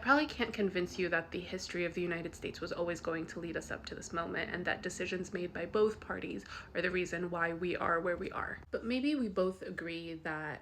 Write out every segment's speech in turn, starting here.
probably can't convince you that the history of the United States was always going to lead us up to this moment, and that decisions made by both parties are the reason why we are where we are. But maybe we both agree that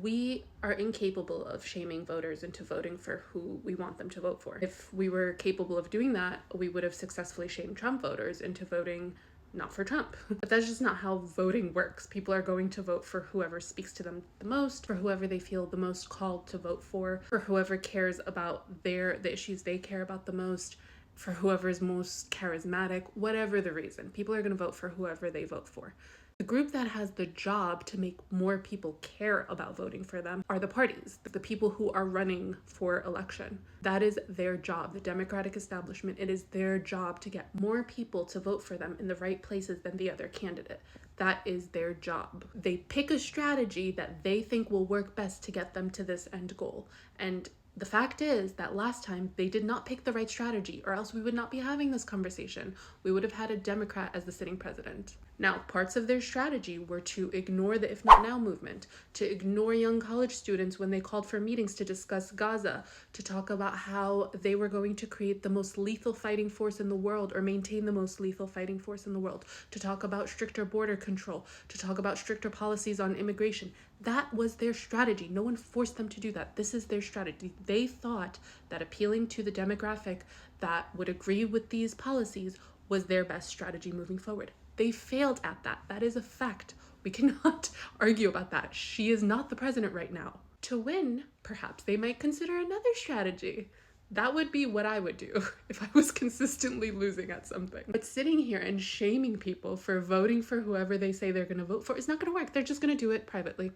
we are incapable of shaming voters into voting for who we want them to vote for. If we were capable of doing that, we would have successfully shamed Trump voters into voting not for Trump. But that's just not how voting works. People are going to vote for whoever speaks to them the most, for whoever they feel the most called to vote for whoever cares about the issues they care about the most, for whoever is most charismatic, whatever the reason. People are going to vote for whoever they vote for. The group that has the job to make more people care about voting for them are the parties, the people who are running for election. That is their job. The Democratic establishment, it is their job to get more people to vote for them in the right places than the other candidate. That is their job. They pick a strategy that they think will work best to get them to this end goal. And the fact is that last time they did not pick the right strategy, or else we would not be having this conversation. We would have had a Democrat as the sitting president. Now, parts of their strategy were to ignore the If Not Now movement, to ignore young college students when they called for meetings to discuss Gaza, to talk about how they were going to create the most lethal fighting force in the world, or maintain the most lethal fighting force in the world, to talk about stricter border control, to talk about stricter policies on immigration. That was their strategy. No one forced them to do that. This is their strategy. They thought that appealing to the demographic that would agree with these policies was their best strategy moving forward. They failed at that. That is a fact. We cannot argue about that. She is not the president right now. To win, perhaps they might consider another strategy. That would be what I would do if I was consistently losing at something. But sitting here and shaming people for voting for whoever they say they're going to vote for is not going to work. They're just going to do it privately.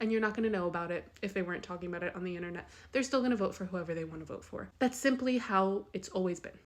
And you're not going to know about it if they weren't talking about it on the internet. They're still going to vote for whoever they want to vote for. That's simply how it's always been.